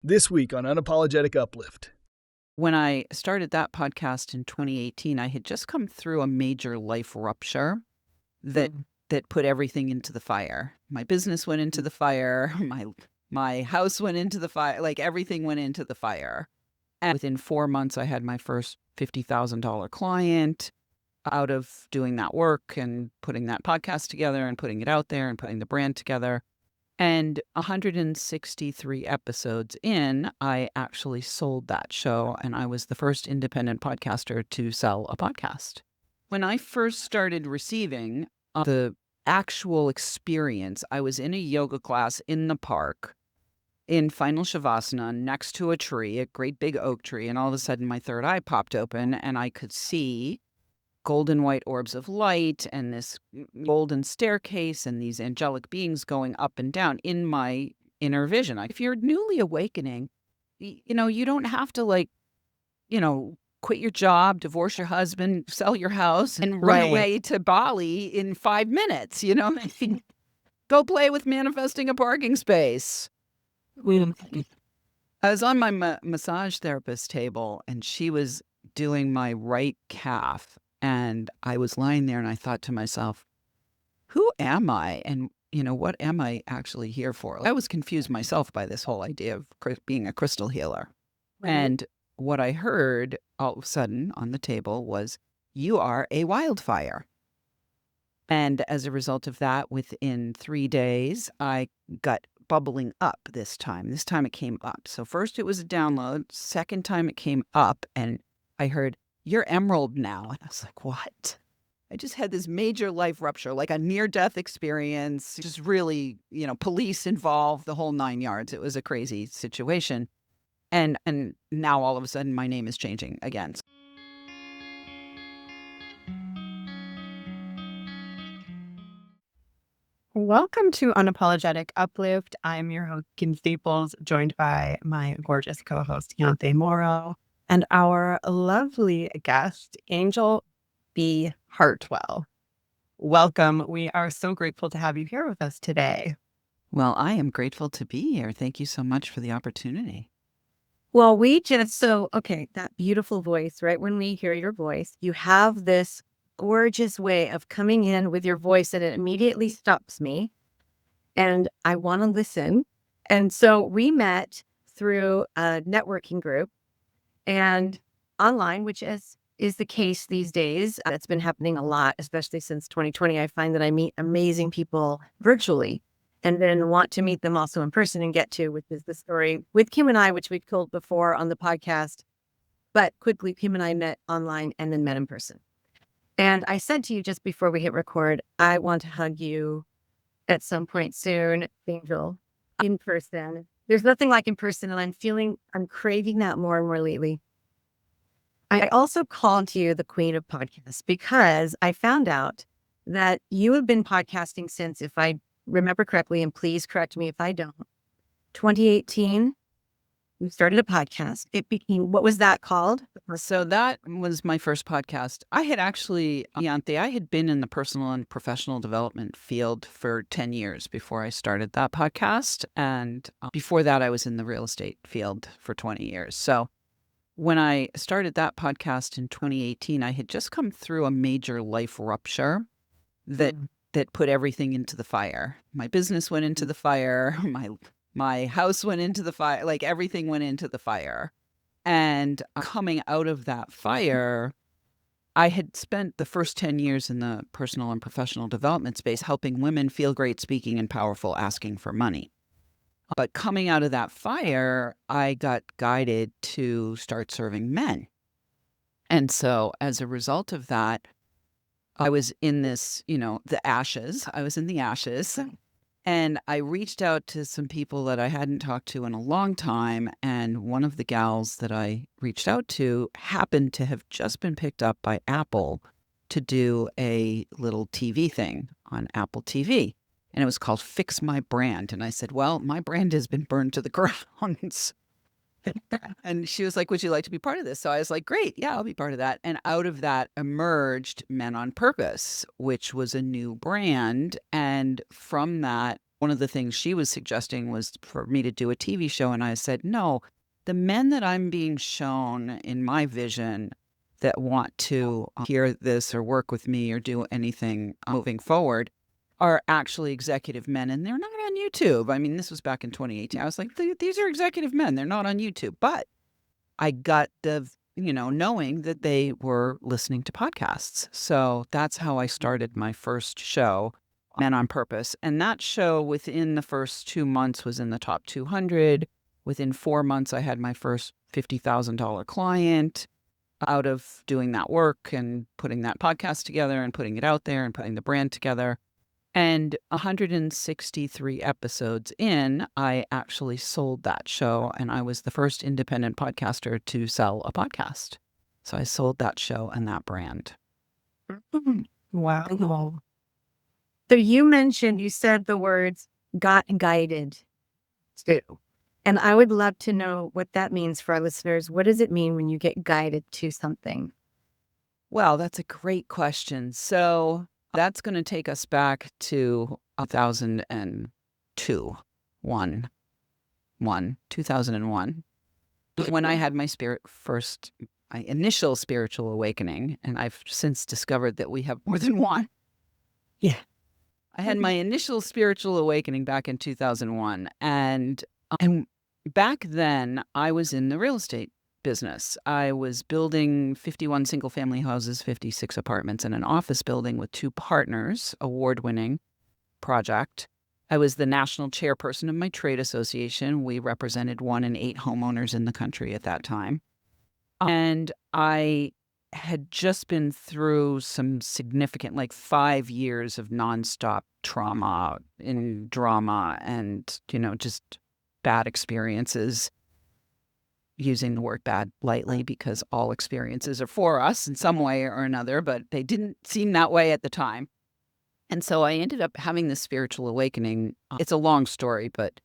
This week on Unapologetic Uplift. When I started that podcast in 2018, I had just come through a major life rupture that put everything into the fire. My business went into the fire. My house went into the fire. Like everything went into the fire. And within 4 months, I had my first $50,000 client out of doing that work and putting that podcast together and putting it out there and putting the brand together. And 163 episodes in, I actually sold that show, and I was the first independent podcaster to sell a podcast. When I first started receiving the actual experience, I was in a yoga class in the park in final Shavasana next to a tree, a great big oak tree, and all of a sudden my third eye popped open and I could see golden white orbs of light and this golden staircase and these angelic beings going up and down in my inner vision. If you're newly awakening, you don't have to quit your job, divorce your husband, sell your house and run away to Bali in 5 minutes, Go play with manifesting a parking space. I was on my massage therapist table and she was doing my right calf. And I was lying there and I thought to myself, who am I? And, what am I actually here for? I was confused myself by this whole idea of being a crystal healer. Right. And what I heard all of a sudden on the table was, you are a wildfire. And as a result of that, within 3 days, I got bubbling up this time. This time it came up. So first it was a download. Second time it came up and I heard, you're emerald now. And I was like, what? I just had this major life rupture, like a near-death experience, just really, police involved, the whole 9 yards. It was a crazy situation. And now all of a sudden my name is changing again. Welcome to Unapologetic Uplift. I'm your host, Kim Staples, joined by my gorgeous co-host, Yante Morrow, and our lovely guest, Anjel B. Hartwell. Welcome. We are so grateful to have you here with us today. Well, I am grateful to be here. Thank you so much for the opportunity. Well, that beautiful voice, right? When we hear your voice, you have this gorgeous way of coming in with your voice and it immediately stops me and I want to listen. And so we met through a networking group and online, which is the case these days. That's been happening a lot, especially since 2020. I find that I meet amazing people virtually and then want to meet them also in person and get to, which is the story with Kim and I, which we've told before on the podcast. But quickly, Kim and I met online and then met in person. And I said to you just before we hit record, I want to hug you at some point soon, Angel, in person. There's nothing like in person, and I'm craving that more and more lately. I also called you the queen of podcasts because I found out that you have been podcasting since, if I remember correctly, and please correct me if I don't, 2018. You started a podcast. It became, what was that called? So that was my first podcast. I had actually, Yante, I had been in the personal and professional development field for 10 years before I started that podcast. And before that, I was in the real estate field for 20 years. So when I started that podcast in 2018, I had just come through a major life rupture that put everything into the fire. My business went into the fire. My house went into the fire, like everything went into the fire. And coming out of that fire, I had spent the first 10 years in the personal and professional development space helping women feel great, speaking and powerful, asking for money. But coming out of that fire, I got guided to start serving men. And so as a result of that, I was in this, the ashes. I was in the ashes. And I reached out to some people that I hadn't talked to in a long time. And one of the gals that I reached out to happened to have just been picked up by Apple to do a little TV thing on Apple TV. And it was called Fix My Brand. And I said, well, my brand has been burned to the ground. And she was like, would you like to be part of this? So I was like, great. Yeah, I'll be part of that. And out of that emerged Men on Purpose, which was a new brand. And from that, one of the things she was suggesting was for me to do a TV show. And I said, no, the men that I'm being shown in my vision that want to hear this or work with me or do anything moving forward are actually executive men, and they're not on YouTube. I mean, this was back in 2018. I was like, these are executive men. They're not on YouTube. But I got the, knowing that they were listening to podcasts. So that's how I started my first show, Men on Purpose. And that show within the first 2 months was in the top 200. Within 4 months, I had my first $50,000 client out of doing that work and putting that podcast together and putting it out there and putting the brand together. And 163 episodes in, I actually sold that show, and I was the first independent podcaster to sell a podcast. So I sold that show and that brand. Wow. So you said the words got guided too. And I would love to know what that means for our listeners. What does it mean when you get guided to something? Well, that's a great question. So that's going to take us back to 2002, 2001, when I had my initial spiritual awakening. And I've since discovered that we have more than one. Yeah. I had my initial spiritual awakening back in 2001. And back then, I was in the real estate business. I was building 51 single-family houses, 56 apartments, and an office building with 2 partners, award-winning project. I was the national chairperson of my trade association. We represented 1 in 8 homeowners in the country at that time. And I had just been through some significant, 5 years of nonstop trauma and drama and, just bad experiences. Using the word bad lightly because all experiences are for us in some way or another, but they didn't seem that way at the time. And so I ended up having this spiritual awakening. It's a long story, but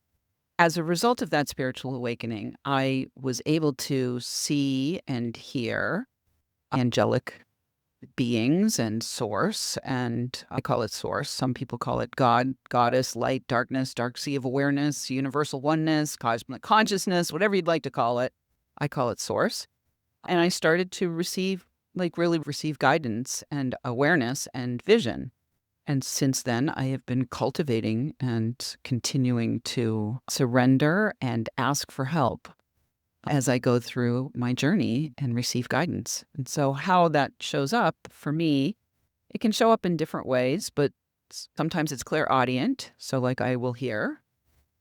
as a result of that spiritual awakening, I was able to see and hear angelic beings and source, and I call it source. Some people call it God, goddess, light, darkness, dark sea of awareness, universal oneness, cosmic consciousness, whatever you'd like to call it. I call it source. And I started to really receive guidance and awareness and vision. And since then, I have been cultivating and continuing to surrender and ask for help as I go through my journey and receive guidance. And so how that shows up for me, it can show up in different ways, but sometimes it's clairaudient. So I will hear.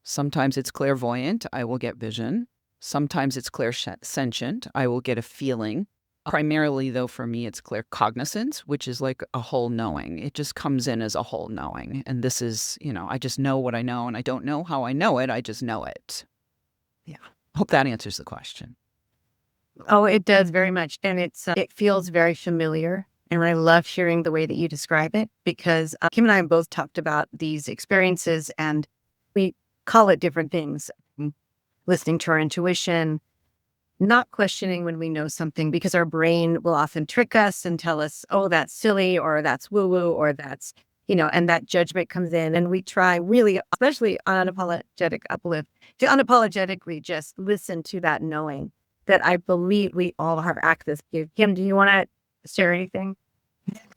Sometimes it's clairvoyant. I will get vision. Sometimes it's clairsentient. I will get a feeling. Primarily, though, for me, it's claircognizance, which is like a whole knowing. It just comes in as a whole knowing. And this is, I just know what I know, and I don't know how I know it. I just know it. Yeah. Hope that answers the question. Oh, it does very much. And it feels very familiar. And I love hearing the way that you describe it because Kim and I both talked about these experiences and we call it different things. Listening to our intuition, not questioning when we know something because our brain will often trick us and tell us, oh, that's silly or that's woo-woo or that's, and that judgment comes in. And we try really, especially on Unapologetic Uplift, to unapologetically just listen to that knowing that I believe we all have access to. Kim, do you want to share anything?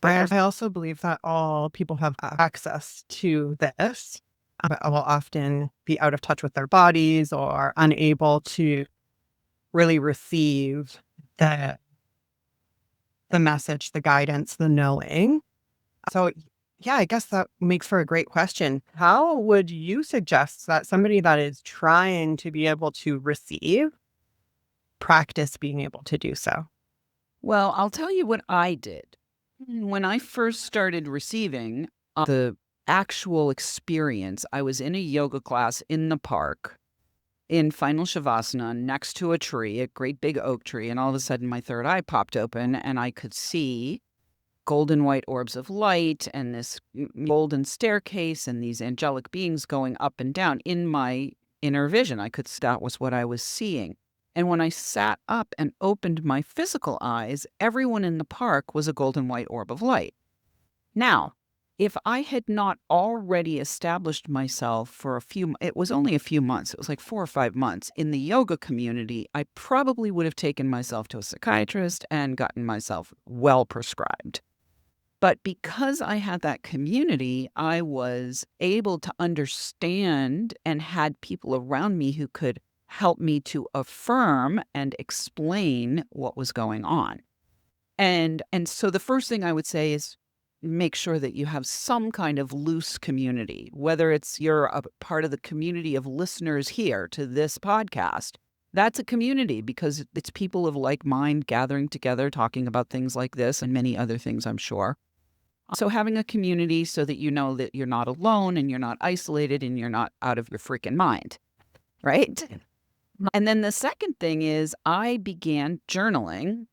I also believe that all people have access to this, but will often be out of touch with their bodies or unable to really receive the message, the guidance, the knowing. So yeah, I guess that makes for a great question. How would you suggest that somebody that is trying to be able to receive practice being able to do so? Well, I'll tell you what I did. When I first started receiving the actual experience, I was in a yoga class in the park in final Shavasana next to a tree, a great big oak tree, and all of a sudden my third eye popped open and I could see golden white orbs of light and this golden staircase and these angelic beings going up and down in my inner vision. That was what I was seeing. And when I sat up and opened my physical eyes, everyone in the park was a golden white orb of light. Now, if I had not already established myself for it was only a few months, it was like 4 or 5 months in the yoga community, I probably would have taken myself to a psychiatrist and gotten myself well prescribed. But because I had that community, I was able to understand and had people around me who could help me to affirm and explain what was going on. And so the first thing I would say is make sure that you have some kind of loose community, whether it's you're a part of the community of listeners here to this podcast. That's a community because it's people of like mind gathering together, talking about things like this and many other things, I'm sure. So having a community so that you know that you're not alone and you're not isolated and you're not out of your freaking mind, right? And then the second thing is I began journaling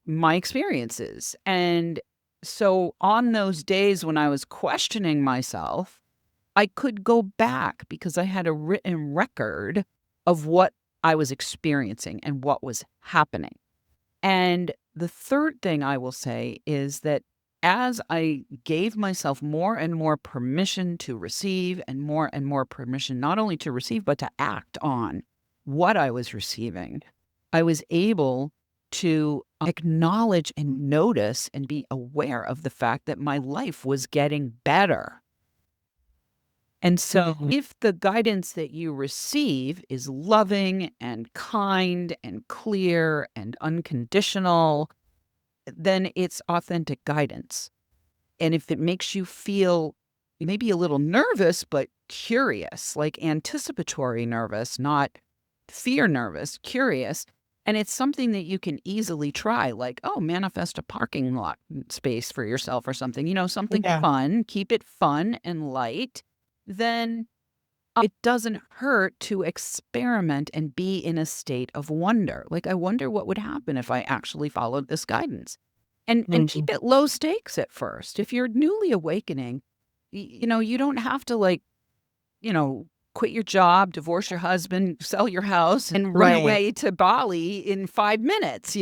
my experiences. And so on those days when I was questioning myself, I could go back because I had a written record of what I was experiencing and what was happening. And the third thing I will say is that as I gave myself more and more permission to receive and more permission not only to receive, but to act on what I was receiving, I was able to acknowledge and notice and be aware of the fact that my life was getting better. And so if the guidance that you receive is loving and kind and clear and unconditional, then it's authentic guidance. And if it makes you feel maybe a little nervous, but curious, like anticipatory nervous, not fear nervous, curious, and it's something that you can easily try, like, oh, manifest a parking lot space for yourself or something, something fun, keep it fun and light, then it doesn't hurt to experiment and be in a state of wonder. Like, I wonder what would happen if I actually followed this guidance. And keep it low stakes at first. If you're newly awakening, you don't have to quit your job, divorce your husband, sell your house, and run away to Bali in 5 minutes.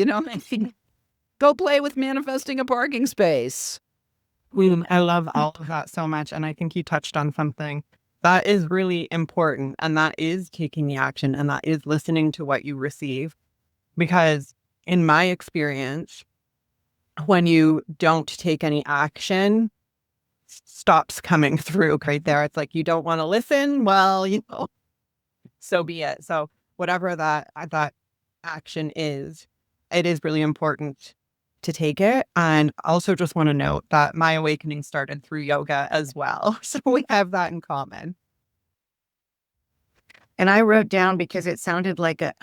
Go play with manifesting a parking space. I love all of that so much. And I think you touched on something that is really important. And that is taking the action. And that is listening to what you receive. Because in my experience, when you don't take any action, stops coming through right there. It's like, you don't want to listen. Well, so be it. So whatever that action is, it is really important to take it. And also just want to note that my awakening started through yoga as well. So we have that in common. And I wrote down because it sounded like it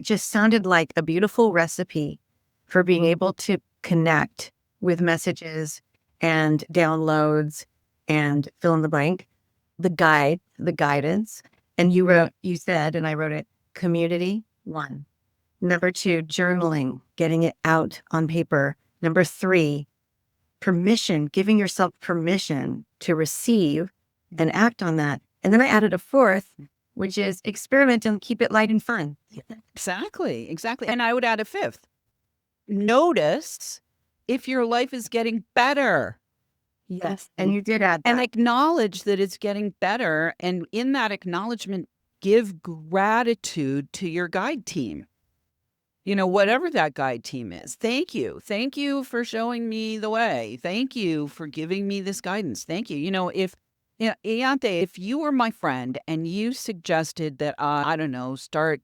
just sounded like a beautiful recipe for being able to connect with messages and downloads and fill in the blank, the guidance. And you said, and I wrote it, community, 1. Number 2, journaling, getting it out on paper. Number 3, permission, giving yourself permission to receive and act on that. And then I added a 4th, which is experiment and keep it light and fun. Exactly. And I would add a 5th. Notice if your life is getting better. Yes. And you did add that. And acknowledge that it's getting better. And in that acknowledgement, give gratitude to your guide team. Whatever that guide team is. Thank you. Thank you for showing me the way. Thank you for giving me this guidance. Thank you. Iante, if you were my friend and you suggested that, start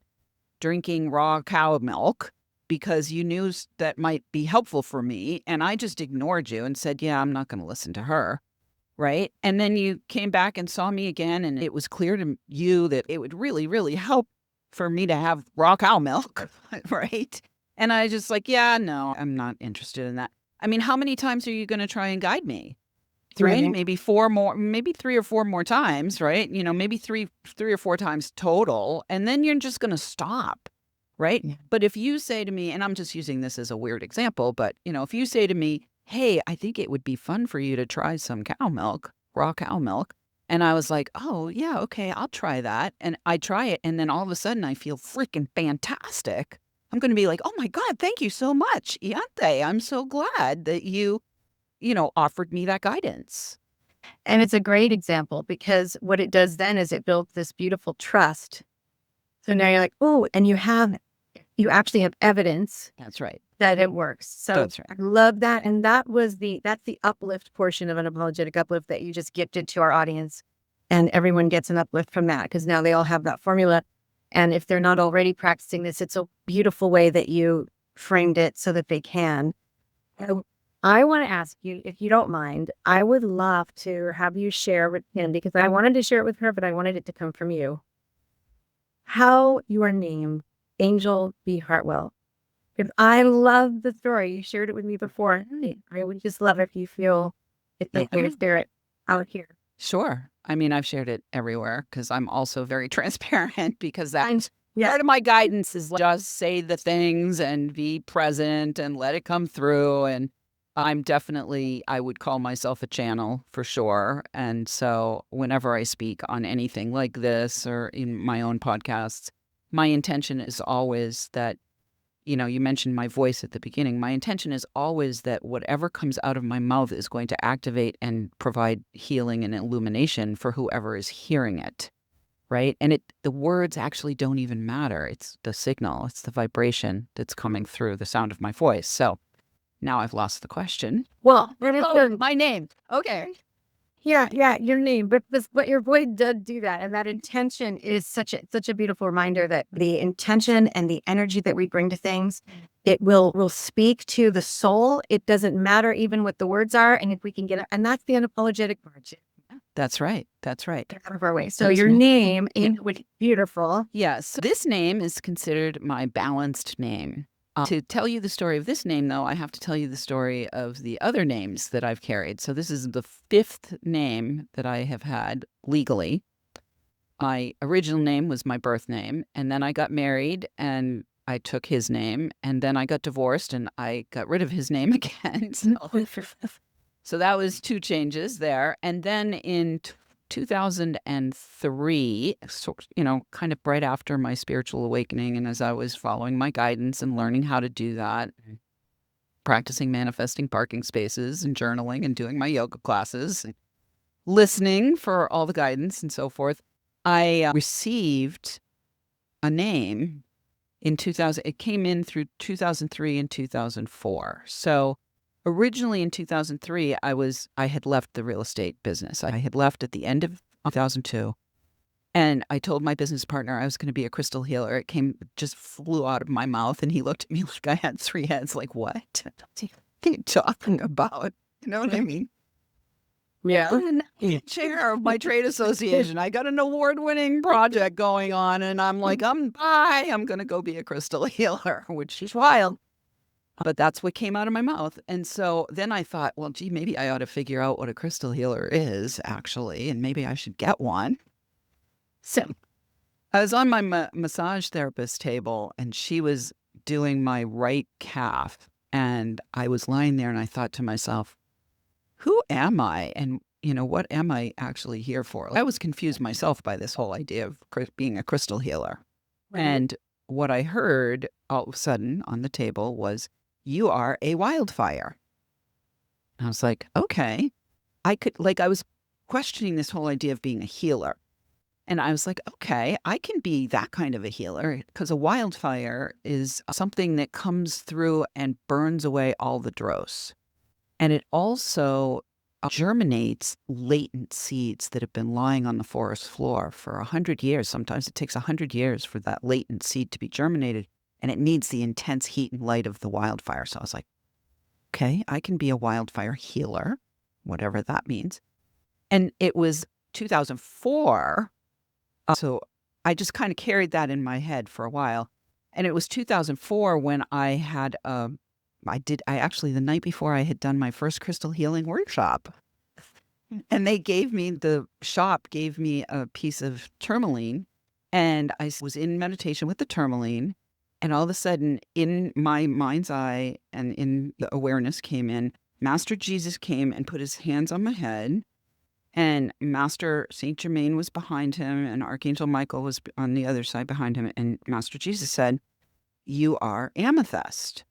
drinking raw cow milk because you knew that might be helpful for me, and I just ignored you and said, yeah, I'm not going to listen to her, right? And then you came back and saw me again, and it was clear to you that it would really, really help for me to have raw cow milk, right? And I just yeah, no, I'm not interested in that. I mean, how many times are you going to try and guide me? 3, right? Maybe 4 more, maybe 3 or 4 more times, right? Maybe three or 4 times total. And then you're just going to stop, right? Yeah. But if you say to me, and I'm just using this as a weird example, but if you say to me, hey, I think it would be fun for you to try some cow milk, raw cow milk. And I was like, oh yeah, okay, I'll try that. And I try it. And then all of a sudden I feel freaking fantastic. I'm going to be like, oh my God, thank you so much, Iante. I'm so glad that you offered me that guidance. And it's a great example because what it does then is it builds this beautiful trust. So now you're like, oh, and you actually have evidence That's right. that it works. So That's right. I love that. And that's the uplift portion of Unapologetic Uplift that you just gifted to our audience. And everyone gets an uplift from that because now they all have that formula. And if they're not already practicing this, it's a beautiful way that you framed it so that they can. I want to ask you, if you don't mind, I would love to have you share with him because I wanted to share it with her, but I wanted it to come from you. How your name, Anjel B. Hartwell. Because I love the story. You shared it with me before. I would just love if you feel it's like your spirit out here. Sure. I mean, I've shared it everywhere because I'm also very transparent because that's Yeah. part of my guidance is just say the things and be present and let it come through. And I would call myself a channel for sure. And so whenever I speak on anything like this or in my own podcasts, my intention is always that, you mentioned my voice at the beginning. My intention is always that whatever comes out of my mouth is going to activate and provide healing and illumination for whoever is hearing it. Right. And the words actually don't even matter. It's the signal. It's the vibration that's coming through the sound of my voice. So now I've lost the question. Well, My name. Okay. yeah, your name, but your voice does do that, and that intention is such a beautiful reminder that the intention and the energy that we bring to things, it will speak to the soul. It doesn't matter even what the words are, and if we can get it, and that's the unapologetic margin. That's right. That's right. Get out of our way. So your name, which is beautiful. Yes. This name is considered my balanced name. To tell you the story of this name, though, I have to tell you the story of the other names that I've carried. So this is the 5th name that I have had legally. My original name was my birth name, and then I got married and I took his name, and then I got divorced and I got rid of his name again. So that was 2 changes there. And then in 2003, so, kind of right after my spiritual awakening, and as I was following my guidance and learning how to do that, practicing manifesting parking spaces and journaling and doing my yoga classes, listening for all the guidance and so forth, I received a name in 2000. It came in through 2003 and 2004. So originally in 2003, I had left the real estate business. I had left at the end of 2002. And I told my business partner I was going to be a crystal healer. It just flew out of my mouth. And he looked at me like I had 3 heads. Like, what are you talking about? You know what I mean? Yeah. Chair of my trade association. I got an award-winning project going on. And I'm like, I'm going to go be a crystal healer, which is wild. But that's what came out of my mouth. And so then I thought, well, gee, maybe I ought to figure out what a crystal healer is, actually, and maybe I should get one. So I was on my massage therapist table, and she was doing my right calf. And I was lying there, and I thought to myself, who am I? And, what am I actually here for? I was confused myself by this whole idea of being a crystal healer. Right. And what I heard all of a sudden on the table was, you are a wildfire. And I was like, okay. I was questioning this whole idea of being a healer. And I was like, okay, I can be that kind of a healer because a wildfire is something that comes through and burns away all the dross. And it also germinates latent seeds that have been lying on the forest floor for 100 years. Sometimes it takes 100 years for that latent seed to be germinated. And it needs the intense heat and light of the wildfire. So I was like, okay, I can be a wildfire healer, whatever that means. And it was 2004. So I just kind of carried that in my head for a while. And it was 2004 when I had, the night before I had done my first crystal healing workshop. And the shop gave me a piece of tourmaline. And I was in meditation with the tourmaline. And all of a sudden, in my mind's eye and in the awareness came in, Master Jesus came and put his hands on my head. And Master St. Germain was behind him. And Archangel Michael was on the other side behind him. And Master Jesus said, you are Amethyst.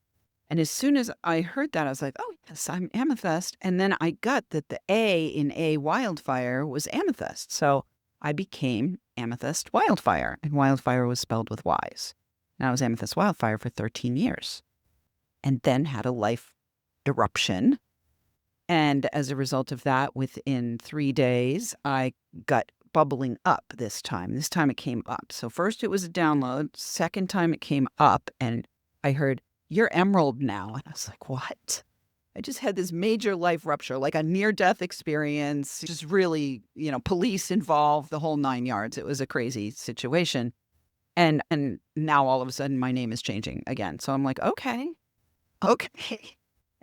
And as soon as I heard that, I was like, oh, yes, I'm Amethyst. And then I got that the A in A wildfire was Amethyst. So I became Amethyst Wildfire. And Wildfire was spelled with Y's. And I was Amethyst Wildfire for 13 years. And then had a life eruption. And as a result of that, within 3 days, I got bubbling up this time. This time it came up. So first it was a download. Second time it came up and I heard, "You're emerald now." And I was like, what? I just had this major life rupture, like a near-death experience, just really, police involved, the whole 9 yards. It was a crazy situation. And now all of a sudden my name is changing again. So I'm like, okay.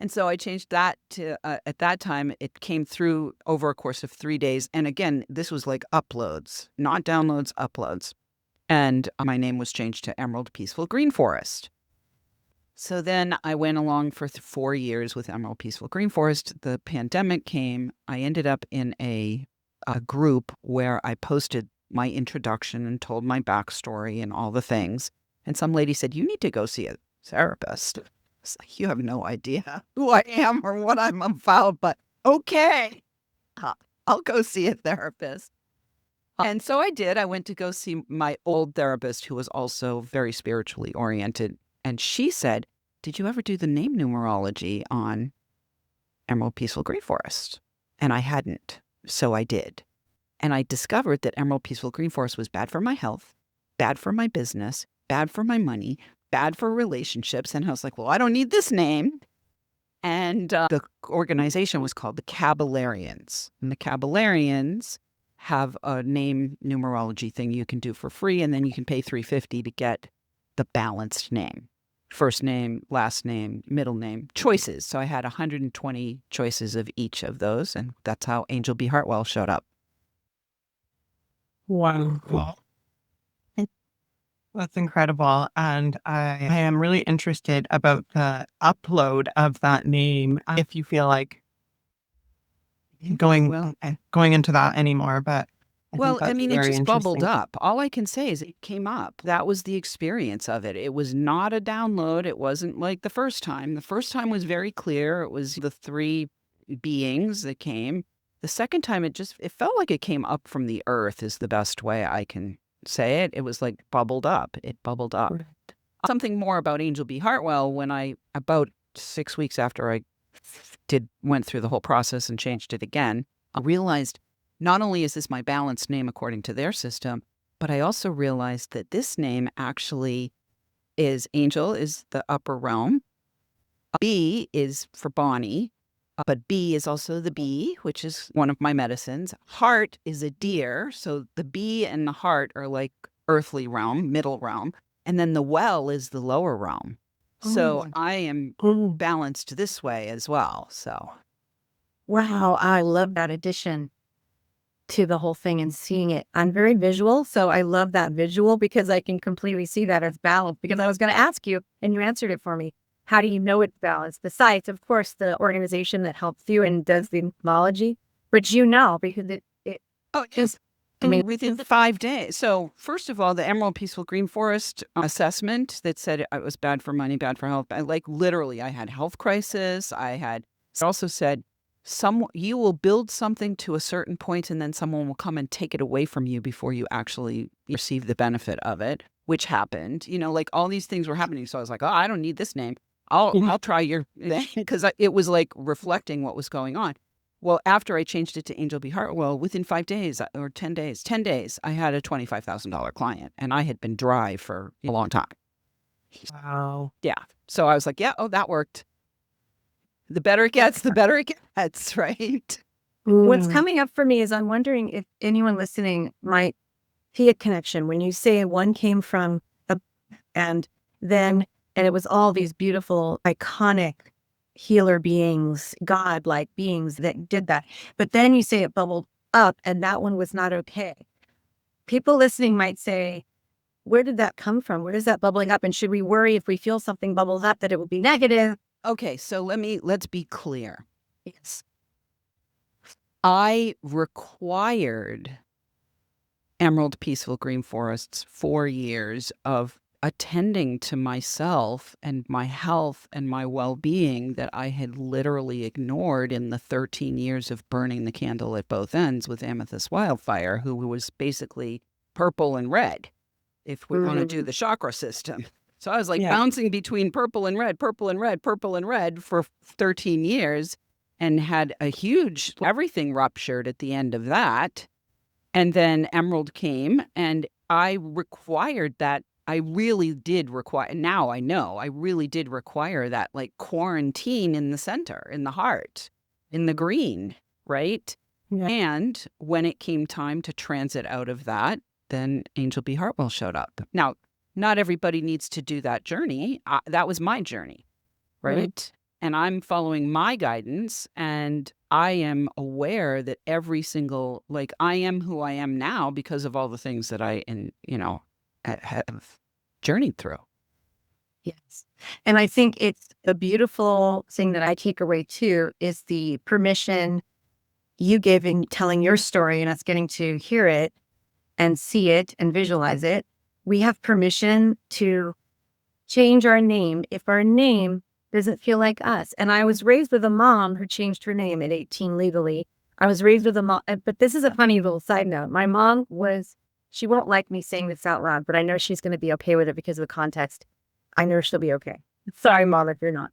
And so I changed that to, at that time, it came through over a course of 3 days. And again, this was like uploads, not downloads, uploads. And my name was changed to Emerald Peaceful Green Forest. So then I went along for 4 years with Emerald Peaceful Green Forest. The pandemic came. I ended up in a group where I posted my introduction and told my backstory and all the things. And some lady said, "You need to go see a therapist." It's like, you have no idea who I am or what I'm about, but okay, I'll go see a therapist. And so I did. I went to go see my old therapist who was also very spiritually oriented. And she said, "Did you ever do the name numerology on Emerald Peaceful Green Forest?" And I hadn't. So I did. And I discovered that Emerald Peaceful Green Forest was bad for my health, bad for my business, bad for my money, bad for relationships. And I was like, well, I don't need this name. And the organization was called the Clairaudience. And the Clairaudience have a name numerology thing you can do for free. And then you can pay $350 to get the balanced name. First name, last name, middle name, choices. So I had 120 choices of each of those. And that's how Anjel B. Hartwell showed up. Wow. That's incredible. And I am really interested about the upload of that name. If you feel like going into that anymore, but it just bubbled up. All I can say is it came up. That was the experience of it. It was not a download. It wasn't like the first time. The first time was very clear. It was the 3 beings that came. The second time, it felt like it came up from the earth is the best way I can say it. It was like bubbled up. It bubbled up. Right. Something more about Anjel B. Hartwell, about 6 weeks after I went through the whole process and changed it again, I realized not only is this my balanced name according to their system, but I also realized that this name actually is Angel is the upper realm. B is for Bonnie. But B is also the bee, which is one of my medicines. Heart is a deer. So the bee and the heart are like earthly realm, middle realm. And then the well is the lower realm. So I am balanced this way as well. So. Wow. I love that addition to the whole thing and seeing it. I'm very visual. So I love that visual because I can completely see that as balanced, because I was going to ask you and you answered it for me. How do you know it's balanced? Besides, of course, the organization that helps you and does the numerology, but because it just, within 5 days. So first of all, the Emerald Peaceful Green Forest assessment that said it was bad for money, bad for health. Literally, I had health crisis. It also said, you will build something to a certain point and then someone will come and take it away from you before you actually receive the benefit of it, which happened. All these things were happening. So I was like, oh, I don't need this name. I'll try your thing, because it was like reflecting what was going on. Well, after I changed it to Anjel B. Hartwell, within 5 days or 10 days, I had a $25,000 client, and I had been dry for a long time. Wow. Yeah. So I was like, yeah, that worked. The better it gets, right? What's coming up for me is I'm wondering if anyone listening might see a connection when you say one came from and it was all these beautiful, iconic healer beings, God-like beings that did that. But then you say it bubbled up and that one was not okay. People listening might say, where did that come from? Where is that bubbling up? And should we worry if we feel something bubbles up that it will be negative? Okay, so let's be clear. Yes. I required Emerald Peaceful Green Forest's 4 years of attending to myself and my health and my well-being that I had literally ignored in the 13 years of burning the candle at both ends with Amethyst Wildfire, who was basically purple and red, if we want to do the chakra system. So I was like bouncing between purple and red, purple and red, purple and red for 13 years and had a huge everything ruptured at the end of that. And then Emerald came and I required that. I really did require, now I know, I really did require that like quarantine in the center, in the heart, in the green, right? Yeah. And when it came time to transit out of that, then Anjel B. Hartwell showed up. Now, not everybody needs to do that journey. That was my journey, right? And I'm following my guidance, and I am aware that every single, like, I am who I am now because of all the things that I, have journeyed through. Yes. And I think it's a beautiful thing that I take away too, is the permission you gave in telling your story and us getting to hear it and see it and visualize it. We have permission to change our name if our name doesn't feel like us. And I was raised with a mom who changed her name at 18 legally. I was raised with a mom, but this is a funny little side note. My mom she won't like me saying this out loud, but I know she's going to be okay with it because of the context. I know she'll be okay. Sorry, Mom, if you're not.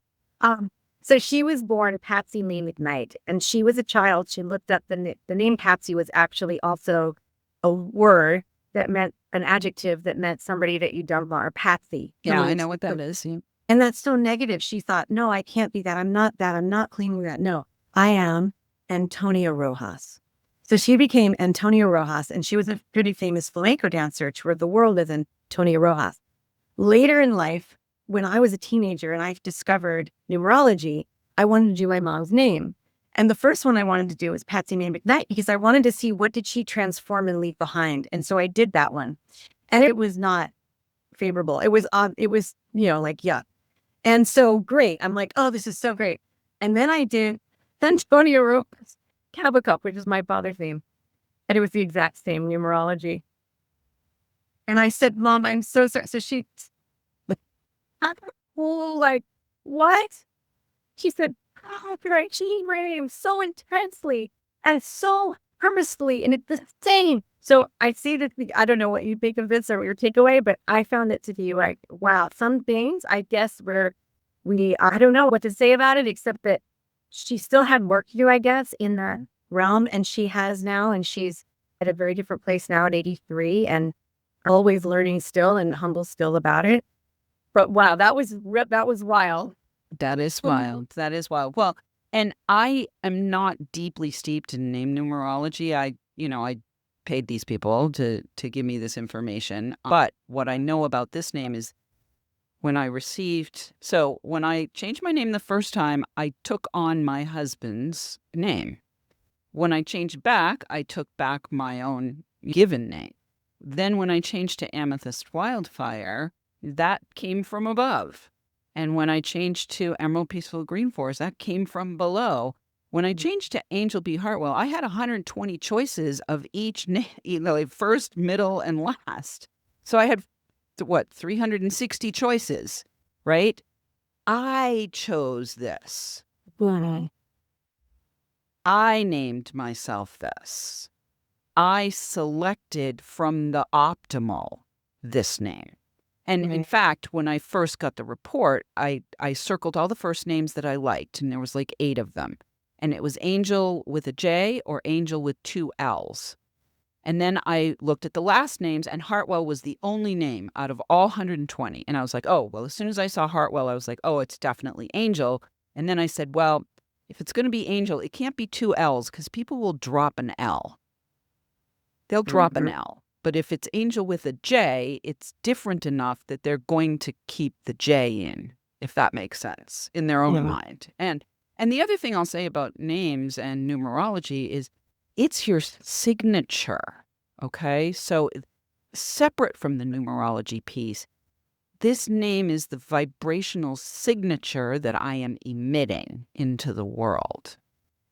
So she was born Patsy Lee McKnight, and she was a child. She looked up the name Patsy was actually also a word that meant an adjective that meant somebody that you don't want, or Patsy. Yeah, I know what that is. Yeah. And that's so negative. She thought, no, I can't be that. I'm not that. I'm not claiming that. No, I am Antonia Rojas. So she became Antonia Rojas, and she was a pretty famous flamenco dancer, toured the world as Antonia Rojas. Later in life, when I was a teenager and I discovered numerology, I wanted to do my mom's name. And the first one I wanted to do was Patsy Mae McKnight, because I wanted to see what did she transform and leave behind. And so I did that one. And it was not favorable. It was like, yuck. And so great. I'm like, oh, this is so great. And then I did Antonia Rojas Cabacup, which is my father's name. And it was the exact same numerology. And I said, Mom, I'm so sorry. So she, like, what? She said, oh, I changed my name so intensely and so purposefully, and it's the same. So I see that, I don't know what you think of this or what your takeaway, but I found it to be like, wow, some things, I guess, I don't know what to say about it, except that she still had work to do, I guess, in that realm. And she has now, and she's at a very different place now at 83 and always learning still and humble still about it. But wow, that was wild. That is wild. That is wild. Well, and I am not deeply steeped in name numerology. I paid these people to give me this information. But what I know about this name is when I changed my name the first time, I took on my husband's name. When I changed back, I took back my own given name. Then when I changed to Amethyst Wildfire, that came from above. And when I changed to Emerald Peaceful Green Forest, that came from below. When I changed to Anjel B. Hartwell, I had 120 choices of each name, like first, middle, and last. So I had, 360 choices, right? I chose this. I named myself this. I selected from the optimal this name. And in fact, when I first got the report, I circled all the first names that I liked, and there was like 8 of them. And it was Angel with a J or Angel with 2 L's. And then I looked at the last names, and Hartwell was the only name out of all 120. And I was like, oh, well, as soon as I saw Hartwell, I was like, oh, it's definitely Angel. And then I said, well, if it's going to be Angel, it can't be 2 L's because people will drop an L. They'll drop an L. But if it's Angel with a J, it's different enough that they're going to keep the J in, if that makes sense, in their own mind. And the other thing I'll say about names and numerology is it's your signature, okay? So separate from the numerology piece, this name is the vibrational signature that I am emitting into the world.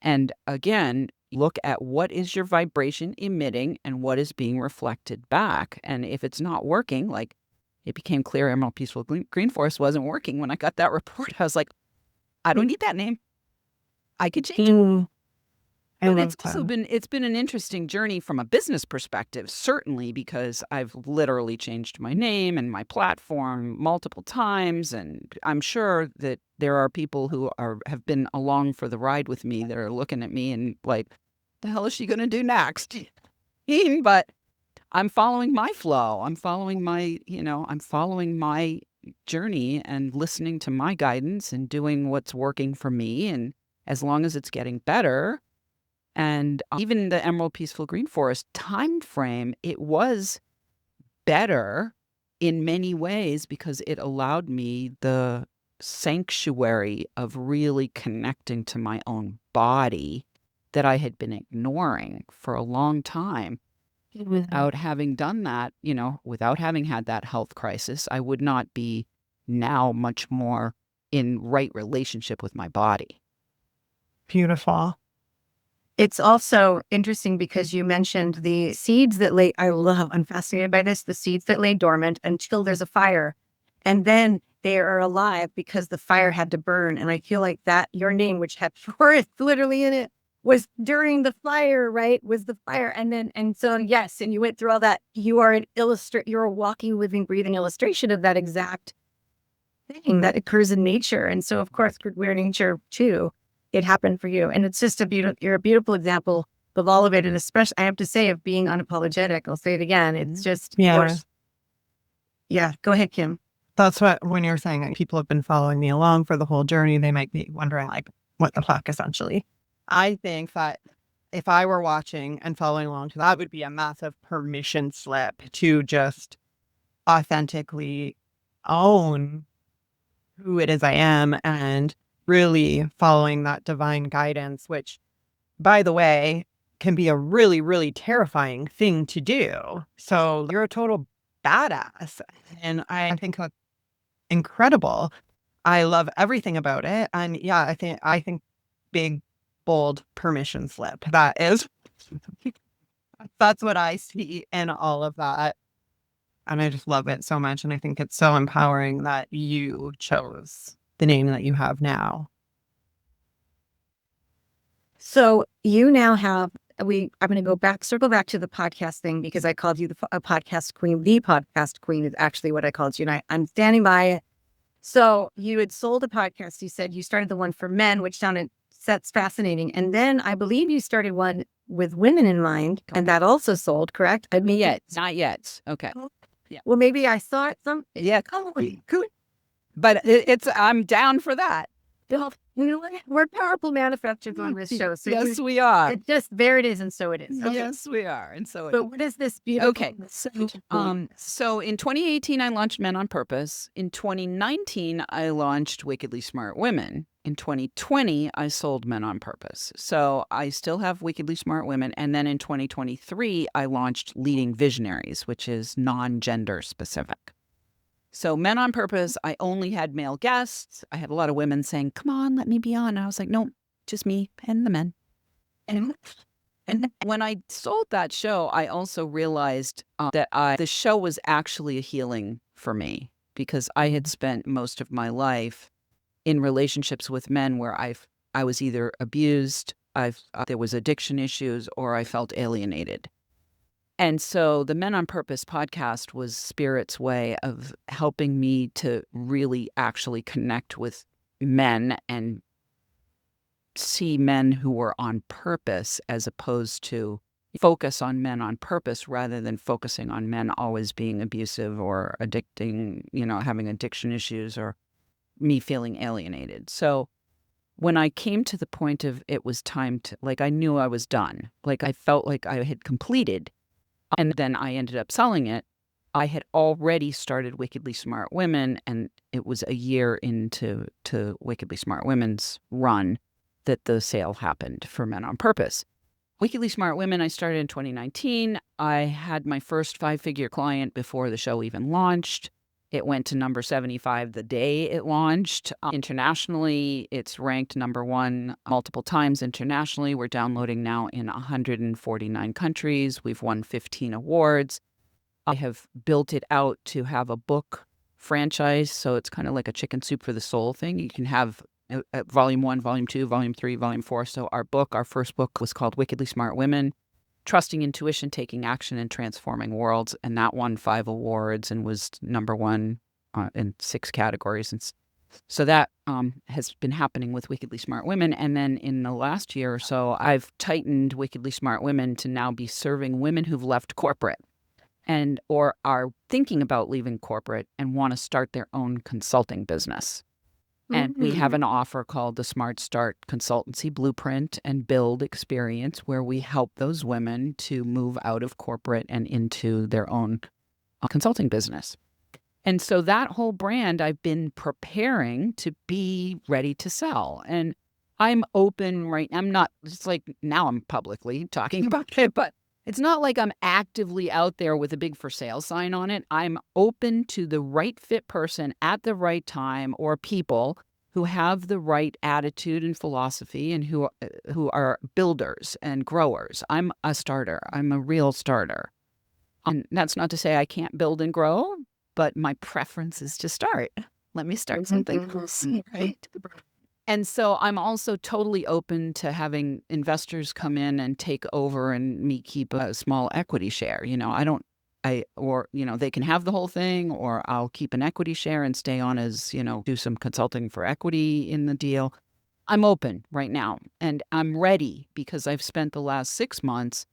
And again, look at what is your vibration emitting and what is being reflected back. And if it's not working, like, it became clear Emerald Peaceful Green Forest wasn't working. When I got that report, I was like, I don't need that name. I could change it. And it's been an interesting journey from a business perspective, certainly, because I've literally changed my name and my platform multiple times. And I'm sure that there are people who have been along for the ride with me that are looking at me and like, the hell is she going to do next? But I'm following my flow. I'm following my journey and listening to my guidance and doing what's working for me. And as long as it's getting better. And even the Emerald Peaceful Green Forest time frame, it was better in many ways because it allowed me the sanctuary of really connecting to my own body that I had been ignoring for a long time. Without having done that, without having had that health crisis, I would not be now much more in right relationship with my body. Beautiful. It's also interesting because you mentioned the seeds that I'm fascinated by this, the seeds that lay dormant until there's a fire. And then they are alive because the fire had to burn. And I feel like that your name, which had forest literally in it, was during the fire, right? Was the fire. And so, yes, and you went through all that. You are you're a walking, living, breathing illustration of that exact thing that occurs in nature. And so, of course, we're in nature too. It happened for you. And it's just you're a beautiful example of all of it. And especially, I have to say, of being unapologetic. I'll say it again. It's just, yeah. Go ahead, Kim. That's what, when you're saying like, people have been following me along for the whole journey, they might be wondering like, what the fuck, essentially. I think that if I were watching and following along, that would be a massive permission slip to just authentically own who it is I am and really following that divine guidance, which, by the way, can be a really, really terrifying thing to do. So you're a total badass. And I think that's incredible. I love everything about it. And yeah, I think big, bold permission slip. That's what I see in all of that. And I just love it so much. And I think it's so empowering that you chose the name that you have now. So you now have, I'm going to circle back to the podcast thing because I called you a podcast queen. The podcast queen is actually what I called you. And I'm standing by it. So you had sold a podcast. You said you started the one for men, which that's fascinating. And then I believe you started one with women in mind, and that also sold, correct? Not yet. Okay. Yeah. Well, maybe I saw it Yeah. Cool. But I'm down for that. You know what? We're powerful manifestors on this show. So yes, we are. It just, there it is, and so it is. Okay. Yes, we are, and so it is. But what is this beautiful? Okay. So in 2018, I launched Men on Purpose. In 2019, I launched Wickedly Smart Women. In 2020, I sold Men on Purpose. So I still have Wickedly Smart Women. And then in 2023, I launched Leading Visionaries, which is non-gender specific. So Men on Purpose, I only had male guests. I had a lot of women saying, come on, let me be on. And I was like, no, just me and the men. And when I sold that show, I also realized that the show was actually a healing for me because I had spent most of my life in relationships with men where I was either abused, there was addiction issues, or I felt alienated. And so the Men on Purpose podcast was Spirit's way of helping me to really actually connect with men and see men who were on purpose as opposed to focus on men on purpose rather than focusing on men always being abusive or addicting, having addiction issues or me feeling alienated. So when I came to the point of it was time to, I knew I was done. I felt like I had completed. And then I ended up selling it. I had already started Wickedly Smart Women, and it was a year into Wickedly Smart Women's run that the sale happened for Men on Purpose. Wickedly Smart Women, I started in 2019. I had my first 5-figure client before the show even launched. It went to number 75 the day it launched. Internationally, it's ranked number 1 multiple times internationally. We're downloading now in 149 countries. We've won 15 awards. I have built it out to have a book franchise. So it's kind of like a chicken soup for the soul thing. You can have volume 1, volume 2, volume 3, volume 4. So our first book was called Wickedly Smart Women, Trusting Intuition, Taking Action, and Transforming Worlds. And that won 5 awards and was number 1 in 6 categories. And so that has been happening with Wickedly Smart Women. And then in the last year or so, I've tightened Wickedly Smart Women to now be serving women who've left corporate and or are thinking about leaving corporate and want to start their own consulting business. And we have an offer called the Smart Start Consultancy Blueprint and Build Experience, where we help those women to move out of corporate and into their own consulting business. And so that whole brand I've been preparing to be ready to sell. And I'm open I'm not, it's like now I'm publicly talking about it, but it's not like I'm actively out there with a big for sale sign on it. I'm open to the right fit person at the right time, or people who have the right attitude and philosophy and who are builders and growers. I'm a starter. I'm a real starter. And that's not to say I can't build and grow, but my preference is to start. Let me start something, right? And so I'm also totally open to having investors come in and take over and me keep a small equity share. They can have the whole thing, or I'll keep an equity share and stay on as, do some consulting for equity in the deal. I'm open right now, and I'm ready because I've spent the last 6 months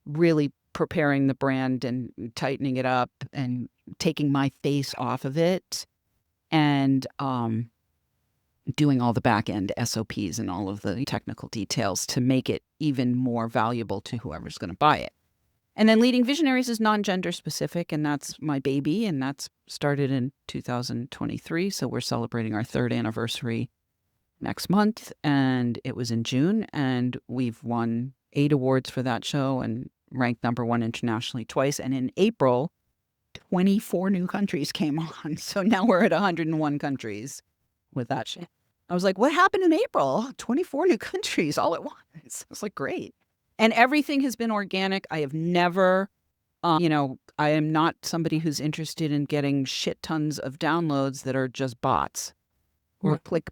really preparing the brand and tightening it up and taking my face off of it, and doing all the back end SOPs and all of the technical details to make it even more valuable to whoever's going to buy it. And then Leading Visionaries is non-gender specific, and that's my baby, and that's started in 2023. So we're celebrating our 3rd anniversary next month, and it was in June, and we've won 8 awards for that show and ranked number 1 internationally twice. And in April, 24 new countries came on. So now we're at 101 countries with that show. I was like, what happened in April? 24 new countries all at once. I was like, great. And everything has been organic. I have never, I am not somebody who's interested in getting shit tons of downloads that are just bots or click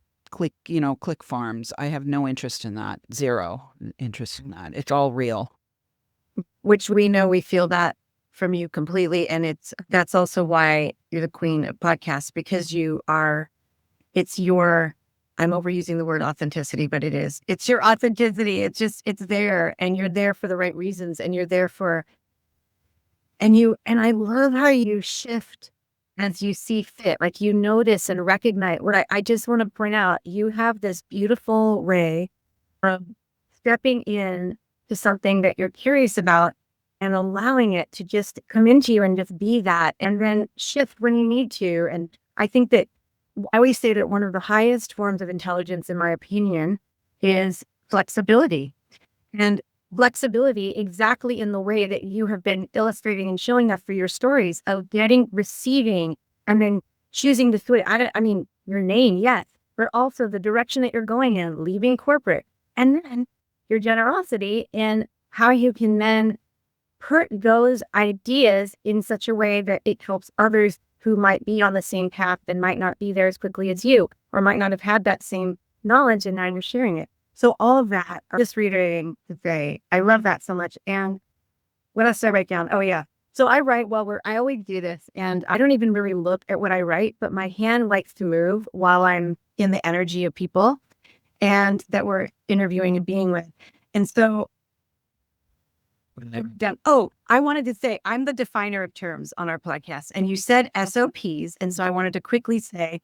farms. I have no interest in that. Zero interest in that. It's all real. Which we know, we feel that from you completely. And that's also why you're the queen of podcasts, because I'm overusing the word authenticity, but it's your authenticity. It's there, and you're there for the right reasons, and you're there and I love how you shift as you see fit. Like, you notice and recognize what I just want to point out. You have this beautiful way of stepping in to something that you're curious about and allowing it to just come into you and just be that, and then shift when you need to. And I think that I always say that one of the highest forms of intelligence, in my opinion, is flexibility. And flexibility exactly in the way that you have been illustrating and showing that for your stories of receiving, and then choosing to switch. I mean, your name, yes, but also the direction that you're going in, leaving corporate. And then your generosity in how you can then put those ideas in such a way that it helps others who might be on the same path and might not be there as quickly as you, or might not have had that same knowledge, and now you're sharing it. So all of that, I'm just reiterating to say, I love that so much. And what else did I write down? Oh yeah. So I write I always do this, and I don't even really look at what I write, but my hand likes to move while I'm in the energy of people and that we're interviewing and being with. And so I wanted to say, I'm the definer of terms on our podcast, and you said SOPs. And so I wanted to quickly say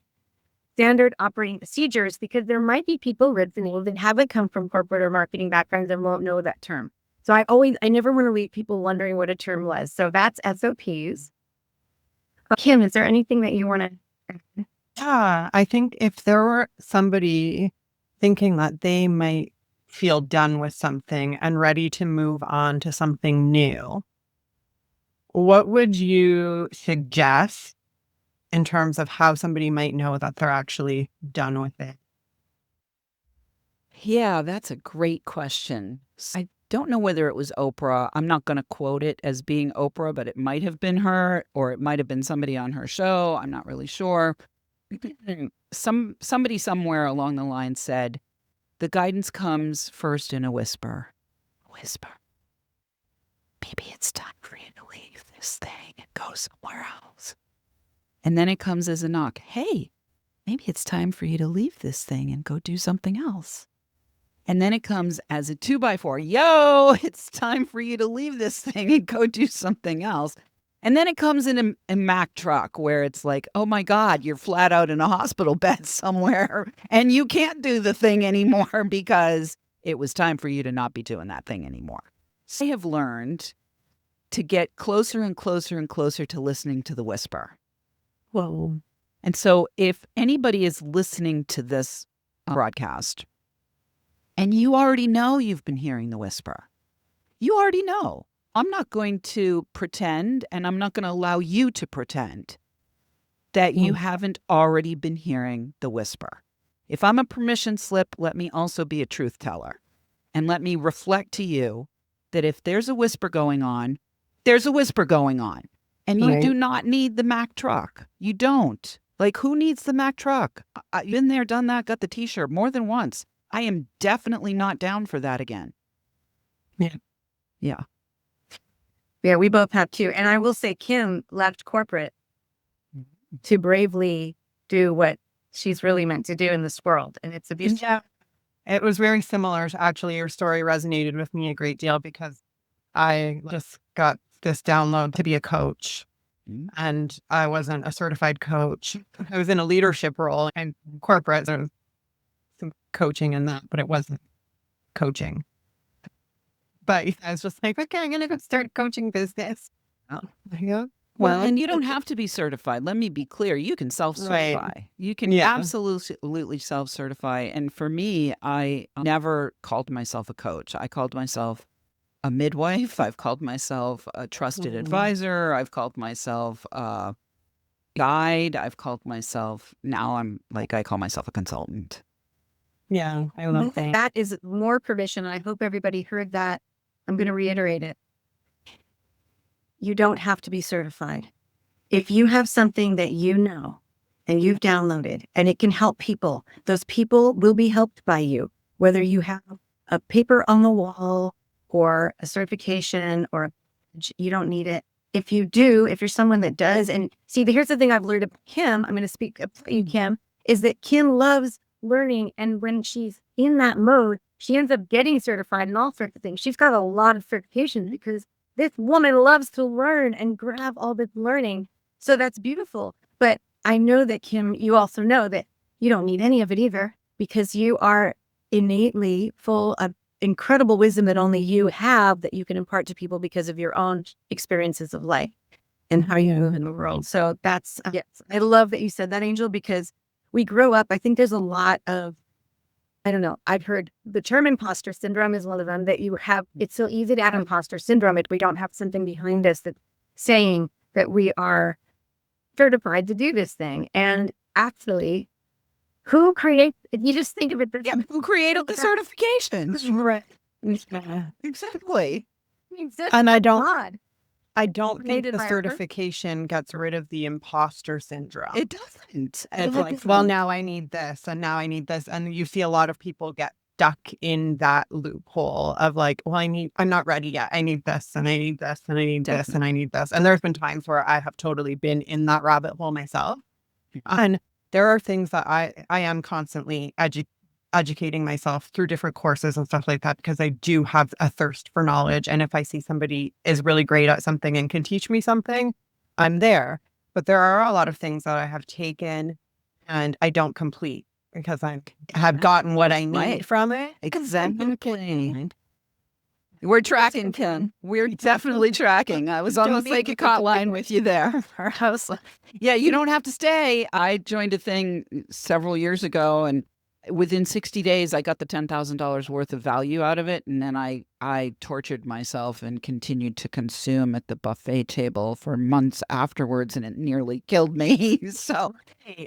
standard operating procedures, because there might be people listening that haven't come from corporate or marketing backgrounds and won't know that term. So I never want to leave people wondering what a term was. So that's SOPs. Kim, is there anything that you want to? Yeah, I think if there were somebody thinking that they might feel done with something and ready to move on to something new, what would you suggest in terms of how somebody might know that they're actually done with it? Yeah, that's a great question. I don't know whether it was Oprah. I'm not going to quote it as being Oprah, but it might have been her, or it might have been somebody on her show. I'm not really sure. Somebody somewhere along the line said, the guidance comes first in a whisper. Whisper. Maybe it's time for you to leave this thing and go somewhere else. And then it comes as a knock. Hey, maybe it's time for you to leave this thing and go do something else. And then it comes as a 2x4. Yo, it's time for you to leave this thing and go do something else. And then it comes in a Mack truck where it's like, oh my God, you're flat out in a hospital bed somewhere and you can't do the thing anymore because it was time for you to not be doing that thing anymore. So I have learned to get closer and closer and closer to listening to the whisper. Whoa. And so if anybody is listening to this broadcast and you already know you've been hearing the whisper, you already know. I'm not going to pretend, and I'm not going to allow you to pretend that you haven't already been hearing the whisper. If I'm a permission slip, let me also be a truth teller. And let me reflect to you that if there's a whisper going on, there's a whisper going on. And you do not need the Mack truck. You don't. Like, who needs the Mack truck? I've been there, done that, got the t-shirt more than once. I am definitely not down for that again. Yeah. Yeah. Yeah, we both have too. And I will say Kim left corporate to bravely do what she's really meant to do in this world. And it's a beautiful. Yeah. It was very similar to actually your story resonated with me a great deal because I just got this download to be a coach and I wasn't a certified coach. I was in a leadership role and corporate. There was some coaching in that, but it wasn't coaching. But I was just like, okay, I'm going to go start a coaching business. Oh. Yeah. Well, and you don't have to be certified. Let me be clear. You can self-certify. Right. You can absolutely self-certify. And for me, I never called myself a coach. I called myself a midwife. I've called myself a trusted advisor. I've called myself a guide. I've called myself, now I call myself a consultant. Yeah, I love that. That is more permission. I hope everybody heard that. I'm going to reiterate it. You don't have to be certified. If you have something that you know and you've downloaded and it can help people, those people will be helped by you, whether you have a paper on the wall or a certification or you don't need it. If you do, if you're someone that does, and see, here's the thing I've learned about Kim, I'm going to speak about you, Kim, is that Kim loves learning. And when she's in that mode, she ends up getting certified and all sorts of things. She's got a lot of certifications because this woman loves to learn and grab all this learning. So that's beautiful. But I know that, Kim, you also know that you don't need any of it either because you are innately full of incredible wisdom that only you have that you can impart to people because of your own experiences of life and how you move in the world. So that's, yes, I love that you said that, Angel, because we grow up. I think there's a lot of, I don't know, I've heard the term imposter syndrome is one of them that you have. It's so easy to have imposter syndrome if we don't have something behind us that's saying that we are certified to do this thing. And actually, who creates, you just think of it this way. Who created the certification? Right. Exactly. And I don't think Created the by a certification gets rid of the imposter syndrome. It doesn't. It's like, well, now I need this and now I need this. And you see a lot of people get stuck in that loophole of like, well, I'm not ready yet. I need this and I need this and I need this and I need this. And there's been times where I have totally been in that rabbit hole myself. And there are things that I am constantly educating myself through different courses and stuff like that because I do have a thirst for knowledge. And if I see somebody is really great at something and can teach me something, I'm there. But there are a lot of things that I have taken and I don't complete because I have gotten what I need from it. Exactly. We're tracking, Ken. We're definitely tracking. I was on the psychic hotline with you there. I was like, yeah, you don't have to stay. I joined a thing several years ago and within 60 days, I got the $10,000 worth of value out of it. And then I tortured myself and continued to consume at the buffet table for months afterwards, and it nearly killed me. So,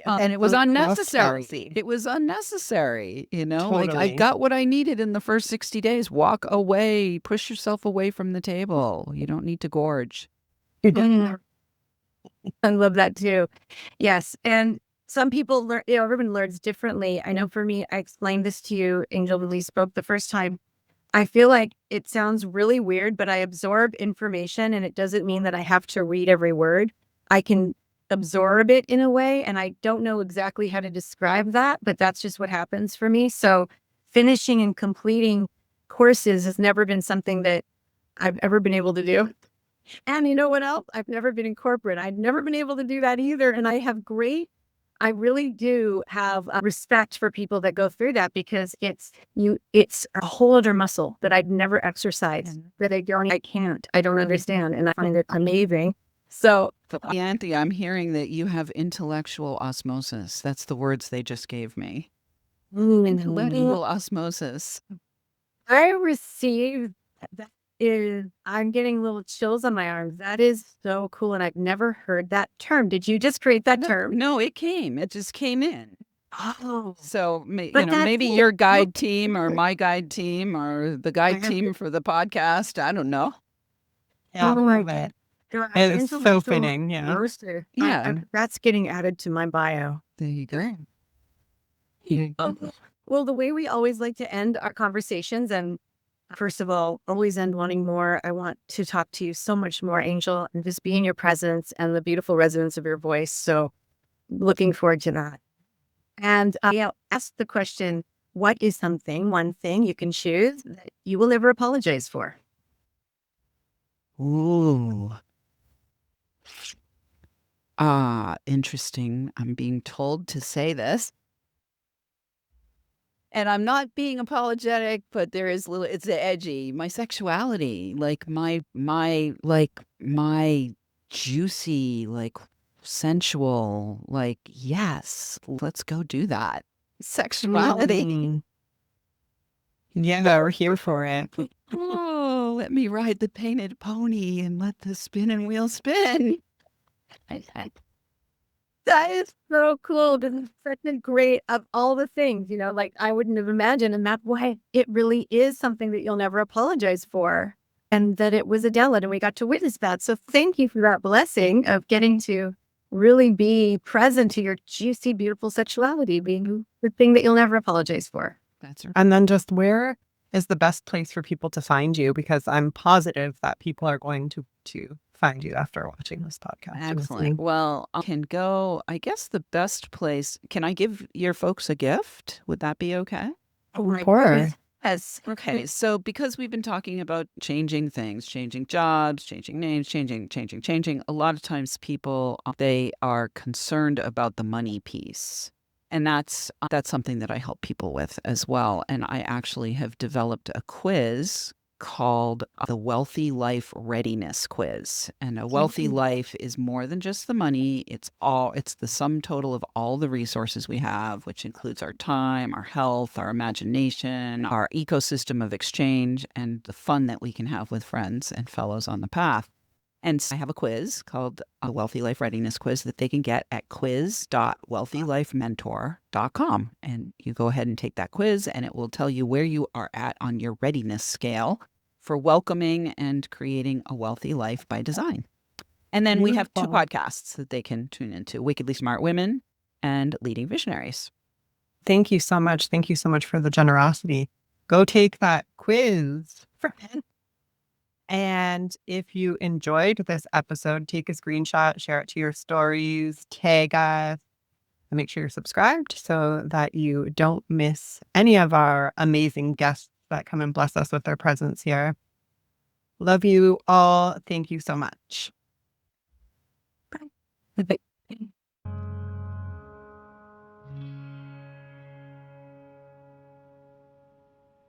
and it was unnecessary. It was unnecessary, like I got what I needed in the first 60 days. Walk away, push yourself away from the table. You don't need to gorge. I love that too. Yes. And some people learn, everyone learns differently. I know for me, I explained this to you, Angel, when we spoke the first time. I feel like it sounds really weird, but I absorb information, and it doesn't mean that I have to read every word. I can absorb it in a way, and I don't know exactly how to describe that, but that's just what happens for me. So finishing and completing courses has never been something that I've ever been able to do. And you know what else? I've never been in corporate. I've never been able to do that either. And I really do have respect for people that go through that, because it's a whole other muscle that I'd never exercised, that I don't understand. And I find it amazing. So, Anthony, I'm hearing that you have intellectual osmosis. That's the words they just gave me. Intellectual osmosis. I received that. I'm getting little chills on my arms. That is so cool. And I've never heard that term. Did you just create that term? No, it just came in. Oh, so maybe your guide team or my guide team or the guide team for the podcast. I don't know. Yeah, oh my God. it's so fitting. Yeah. That's getting added to my bio. There you go. Well, the way we always like to end our conversations, and first of all, always end wanting more. I want to talk to you so much more, Angel, and just be in your presence and the beautiful resonance of your voice. So looking forward to that. And I'll ask the question, what is one thing you can choose that you will never apologize for? Ooh. Interesting. I'm being told to say this. And I'm not being apologetic, but there is it's edgy. My sexuality, like my juicy, sensual, yes, let's go do that. Sexuality. Yeah, we're here for it. Oh, let me ride the painted pony and let the spinning wheel spin. That is so cool. This is such a great, of all the things, I wouldn't have imagined. And that's why it really is something that you'll never apologize for. And that it was a download and we got to witness that. So thank you for that blessing of getting to really be present to your juicy, beautiful sexuality being the thing that you'll never apologize for. That's right. And then just where is the best place for people to find you? Because I'm positive that people are going to find you after watching this podcast. Excellent. Well, I can go, I guess the best place, can I give your folks a gift? Would that be okay? Of course. Yes. Okay. So because we've been talking about changing things, changing jobs, changing names, changing, a lot of times people, they are concerned about the money piece. And that's something that I help people with as well. And I actually have developed a quiz called the Wealthy Life Readiness Quiz. And a wealthy life is more than just the money. It's the sum total of all the resources we have, which includes our time, our health, our imagination, our ecosystem of exchange, and the fun that we can have with friends and fellows on the path. And so I have a quiz called a Wealthy Life Readiness Quiz that they can get at quiz.wealthylifementor.com. And you go ahead and take that quiz, and it will tell you where you are at on your readiness scale for welcoming and creating a wealthy life by design. And then we have 2 podcasts that they can tune into, Wickedly Smart Women and Leading Visionaries. Thank you so much. Thank you so much for the generosity. Go take that quiz. And if you enjoyed this episode, take a screenshot, share it to your stories, tag us, and make sure you're subscribed so that you don't miss any of our amazing guests that come and bless us with their presence here. Love you all. Thank you so much. Bye.